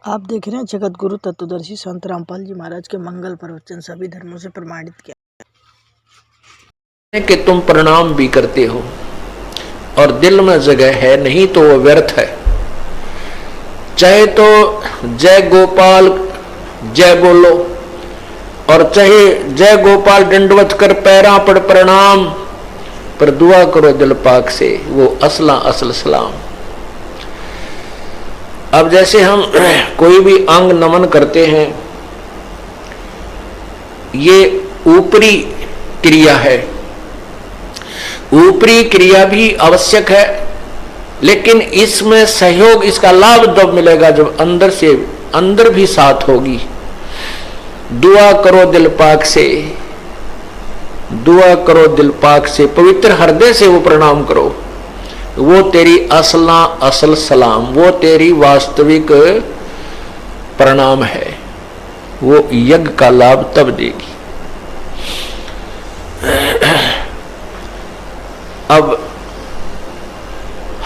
आप देख रहे हैं जगत गुरु तत्वदर्शी संत रामपाल जी महाराज के मंगल प्रवचन सभी धर्मों से प्रमाणित किया कि तुम प्रणाम भी करते हो और दिल में जगह है नहीं तो वो व्यर्थ है। चाहे तो जय गोपाल जय बोलो और चाहे जय गोपाल दंडवत कर पैरा पड़ प्रणाम, पर दुआ करो दिल पाक से, वो असला असल सलाम। अब जैसे हम कोई भी अंग नमन करते हैं, ये ऊपरी क्रिया है, ऊपरी क्रिया भी आवश्यक है, लेकिन इसमें सहयोग, इसका लाभ तब मिलेगा जब अंदर से अंदर भी साथ होगी। दुआ करो दिल पाक से, दुआ करो दिल पाक से, पवित्र हृदय से वो प्रणाम करो, वो तेरी असला असल सलाम, वो तेरी वास्तविक प्रणाम है, वो यज्ञ का लाभ तब देगी। अब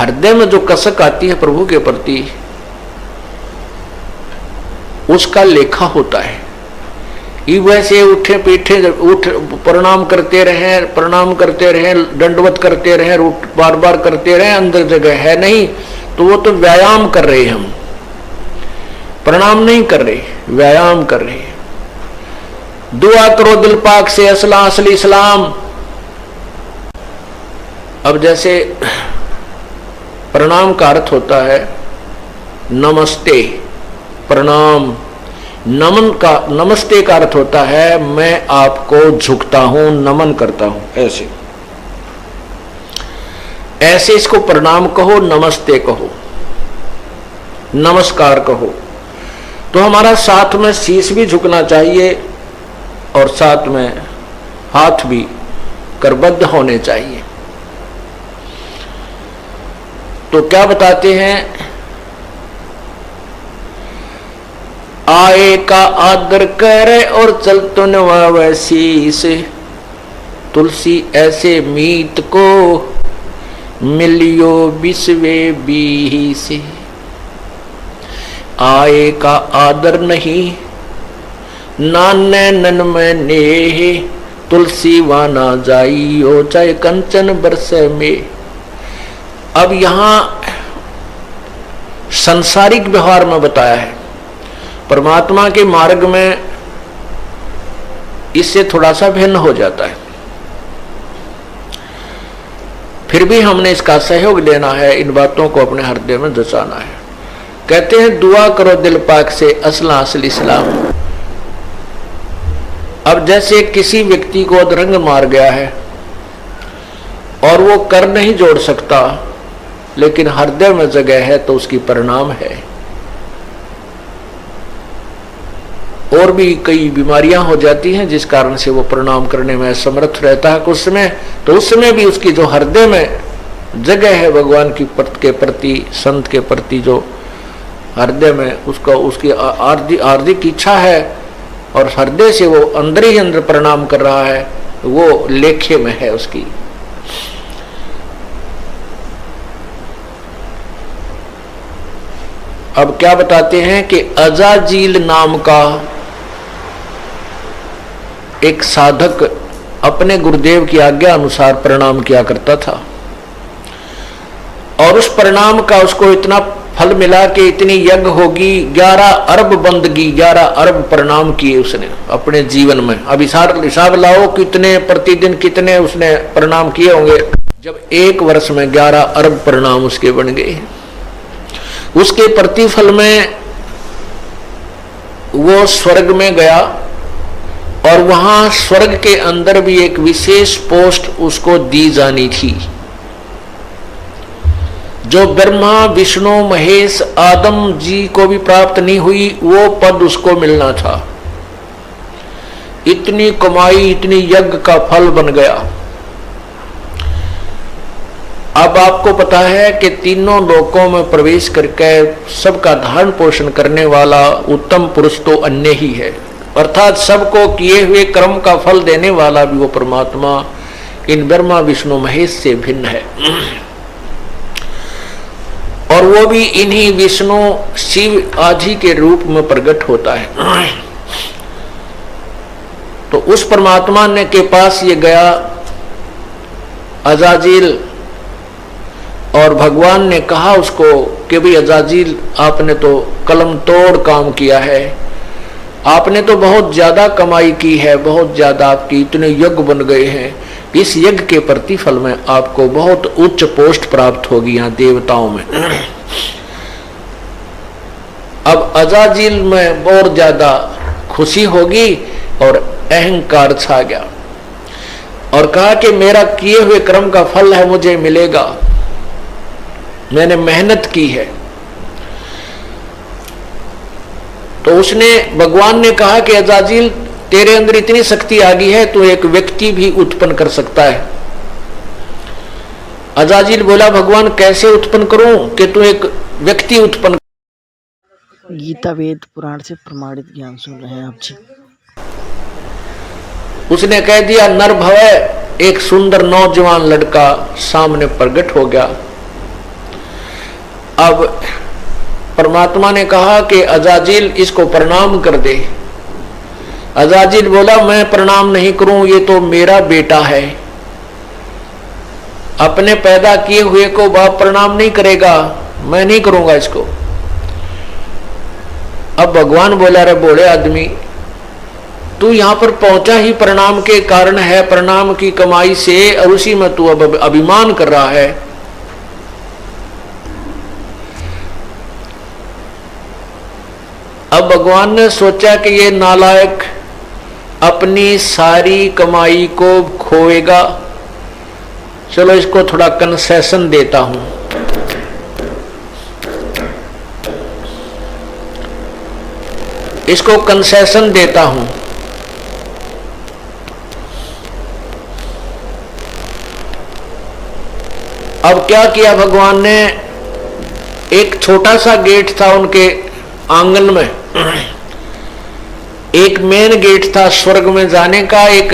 हृदय में जो कसक आती है प्रभु के प्रति, उसका लेखा होता है। वैसे उठे पीठे उठ प्रणाम करते रहे, दंडवत करते रहे, बार बार करते रहे, अंदर जगह है नहीं, तो वो तो व्यायाम कर रहे, हम प्रणाम नहीं कर रहे, व्यायाम कर रहे। दुआ करो दिल पाक से, असला असली सलाम। अब जैसे प्रणाम का अर्थ होता है नमस्ते, प्रणाम। नमस्ते का अर्थ होता है मैं आपको झुकता हूं, नमन करता हूं, ऐसे इसको प्रणाम कहो, नमस्ते कहो, नमस्कार कहो। तो हमारा साथ में शीश भी झुकना चाहिए और साथ में हाथ भी करबद्ध होने चाहिए। तो क्या बताते हैं, आए का आदर करे और चल तो नवावे शीस, तुलसी ऐसे मीत को मिलियो बिस्वे बीस। आए का आदर नहीं नाने नन में नेह, तुलसी वाना जाइयो चाहे कंचन बरसे में। अब यहां संसारिक व्यवहार में बताया है, परमात्मा के मार्ग में इससे थोड़ा सा भिन्न हो जाता है। फिर भी हमने इसका सहयोग लेना है, इन बातों को अपने हृदय में जचाना है। कहते हैं दुआ करो दिल पाक से, असला असल इस्लाम। अब जैसे किसी व्यक्ति को अधरंग मार गया है और वो कर नहीं जोड़ सकता, लेकिन हृदय में जगह है, तो उसकी परिणाम है। और भी कई बीमारियां हो जाती हैं जिस कारण से वो प्रणाम करने में असमर्थ रहता है कुछ समय, तो उस समय भी उसकी जो हृदय में जगह है भगवान की के प्रति, संत के प्रति, जो हृदय में उसका उसकी आर्थिक इच्छा है और हृदय से वो अंदर ही अंदर प्रणाम कर रहा है, वो लेखे में है उसकी। अब क्या बताते हैं कि अजाजील नाम का एक साधक अपने गुरुदेव की आज्ञा अनुसार प्रणाम किया करता था, और उस प्रणाम का उसको इतना फल मिला कि इतनी यज्ञ होगी, 11 अरब बंदगी, 11 अरब प्रणाम किए उसने अपने जीवन में। अब हिसाब लाओ कितने प्रतिदिन कितने उसने प्रणाम किए होंगे, जब एक वर्ष में 11 अरब प्रणाम उसके बन गए। उसके प्रतिफल में वो स्वर्ग में गया, और वहां स्वर्ग के अंदर भी एक विशेष पोस्ट उसको दी जानी थी, जो ब्रह्मा विष्णु महेश आदम जी को भी प्राप्त नहीं हुई, वो पद उसको मिलना था। इतनी कमाई, इतनी यज्ञ का फल बन गया। अब आपको पता है कि तीनों लोकों में प्रवेश करके सबका धारण पोषण करने वाला उत्तम पुरुष तो अन्य ही है, अर्थात सबको किए हुए कर्म का फल देने वाला भी वो परमात्मा इन ब्रह्मा विष्णु महेश से भिन्न है। और वो भी इन्हीं विष्णु शिव आदि के रूप में प्रकट होता है। तो उस परमात्मा ने के पास ये गया अजाजिल, और भगवान ने कहा उसको कि भाई अजाजिल, आपने तो कलम तोड़ काम किया है, आपने तो बहुत ज्यादा कमाई की है, बहुत ज्यादा आपकी इतने यज्ञ बन गए हैं, इस यज्ञ के प्रतिफल में आपको बहुत उच्च पोस्ट प्राप्त होगी यहाँ देवताओं में। अब अजाजिल में बहुत ज्यादा खुशी होगी और अहंकार छा गया और कहा कि मेरा किए हुए कर्म का फल है, मुझे मिलेगा, मैंने मेहनत की है। तो उसने, भगवान ने कहा कि अजाजिल तेरे अंदर इतनी शक्ति आ गई है, तू एक व्यक्ति भी उत्पन्न कर सकता है। अजाजिल बोला, भगवान कैसे उत्पन्न करूं कि तू एक व्यक्ति उत्पन्न। गीता वेद पुराण से प्रमाणित ज्ञान सुन रहे हैं आप जी। उसने कह दिया, नर भव, एक सुंदर नौजवान लड़का सामने प्रकट हो गया। अब परमात्मा ने कहा कि अजाजिल इसको प्रणाम कर दे। अजाजिल बोला, मैं प्रणाम नहीं करूं, ये तो मेरा बेटा है, अपने पैदा किए हुए को बाप प्रणाम नहीं करेगा, मैं नहीं करूंगा इसको। अब भगवान बोला, रे बोले आदमी, तू यहां पर पहुंचा ही प्रणाम के कारण है, प्रणाम की कमाई से, और उसी में तू अब अभिमान कर रहा है। अब भगवान ने सोचा कि ये नालायक अपनी सारी कमाई को खोएगा, चलो इसको थोड़ा कंसेशन देता हूं। इसको कंसेशन देता हूं। अब क्या किया भगवान ने, एक छोटा सा गेट था उनके आंगन में, एक मेन गेट था स्वर्ग में जाने का, एक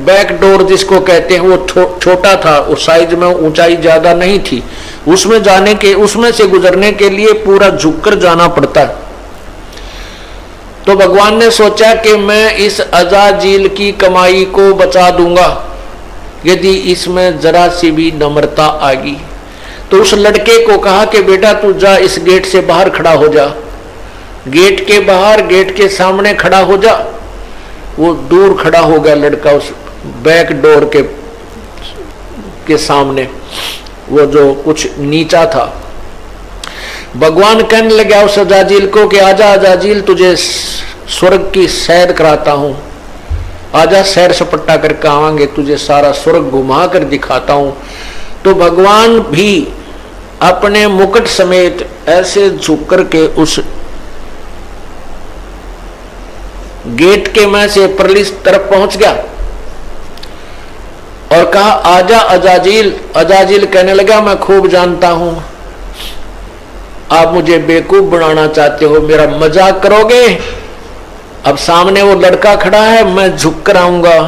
बैक डोर जिसको कहते हैं, वो छोटा था, उस साइज में ऊंचाई ज्यादा नहीं थी, उसमें जाने के, उसमें से गुजरने के लिए पूरा झुककर जाना पड़ता। तो भगवान ने सोचा कि मैं इस अजाजिल की कमाई को बचा दूंगा यदि इसमें जरा सी भी नम्रता आ गई। तो उस लड़के को कहा कि बेटा तू जा, इस गेट से बाहर खड़ा हो जा, गेट के बाहर, गेट के सामने खड़ा हो जा। वो दूर खड़ा हो गया लड़का, उस बैक डोर के सामने, वो जो कुछ नीचा था। भगवान कहने लगा उस अजाजिल को कि आजा अजाजिल, तुझे स्वर्ग की सैर कराता हूं, आजा सैर सपट्टा करके आवांगे, तुझे सारा स्वर्ग घुमा कर दिखाता हूं। तो भगवान भी अपने मुकुट समेत ऐसे झुक करके उस गेट के में से परली तरफ पहुंच गया और कहा, आजा अजाजिल। अजाजिल कहने लगा, मैं खूब जानता हूं आप मुझे बेवकूफ बनाना चाहते हो, मेरा मजाक करोगे। अब सामने वो लड़का खड़ा है, मैं झुक कर आऊंगा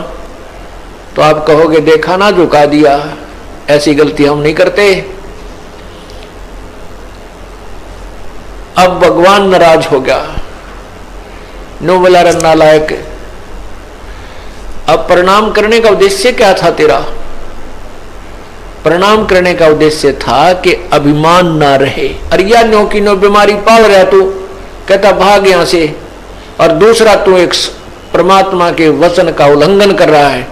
तो आप कहोगे देखा ना, झुका दिया, ऐसी गलती हम नहीं करते। अब भगवान नाराज हो गया, नो बोला, नालायक, अब प्रणाम करने का उद्देश्य क्या था तेरा? प्रणाम करने का उद्देश्य था कि अभिमान ना रहे। अरिया नो की नो बीमारी पाल रहा तू, कहता भाग यहां से, और दूसरा तू एक परमात्मा के वचन का उल्लंघन कर रहा है,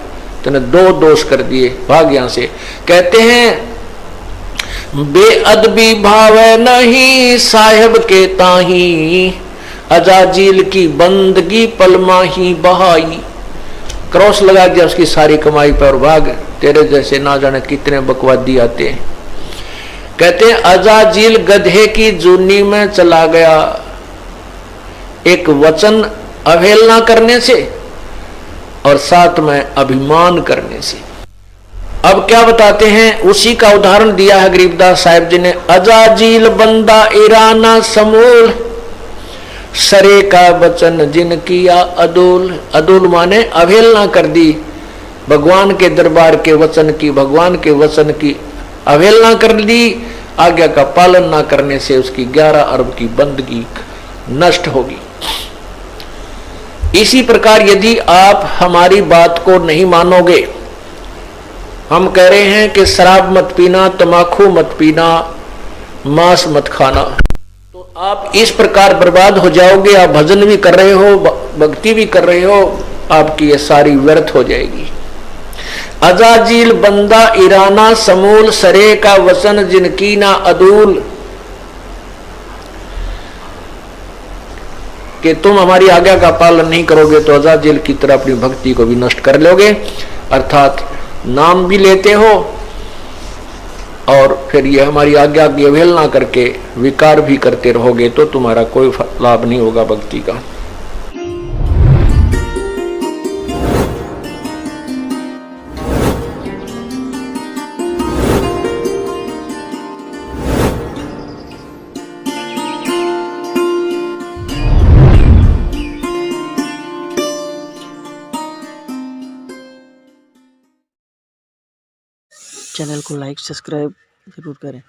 तूने दो दोष कर दिए, भाग यहां से। कहते हैं बेअदबी भाव नहीं साहेब के ताही, अजाजिल की बंदगी पलमा ही बहाई। क्रॉस लगा दिया उसकी सारी कमाई पर, भाग, तेरे जैसे ना जाने कितने बकवादी आते हैं। कहते हैं अजाजिल गधे की जूनी में चला गया, एक वचन अवहेलना करने से और साथ में अभिमान करने से। अब क्या बताते हैं, उसी का उदाहरण दिया है गरीबदास साहिब जी ने। अजाजिल बंदा ईराना समूल, सरे का वचन जिन किया अदूल। अदूल माने अवहेलना कर दी भगवान के दरबार के वचन की, भगवान के वचन की अवहेलना कर दी आज्ञा का पालन ना करने से उसकी 11 अरब की बंदगी नष्ट होगी। इसी प्रकार यदि आप हमारी बात को नहीं मानोगे, हम कह रहे हैं कि शराब मत पीना, तम्बाकू मत पीना, मांस मत खाना, तो आप इस प्रकार बर्बाद हो जाओगे। आप भजन भी कर रहे हो, भक्ति भी कर रहे हो, आपकी ये सारी व्यर्थ हो जाएगी। अजाजील बंदा ईराना समूल, सरे का वसन जिनकी ना अदूल, कि तुम हमारी आज्ञा का पालन नहीं करोगे तो अजाजिल की तरह अपनी भक्ति को भी नष्ट कर लोगे। अर्थात नाम भी लेते हो और फिर ये हमारी आज्ञा की अवहेलना करके विकार भी करते रहोगे, तो तुम्हारा कोई लाभ नहीं होगा भक्ति का। चैनल को लाइक सब्सक्राइब जरूर करें।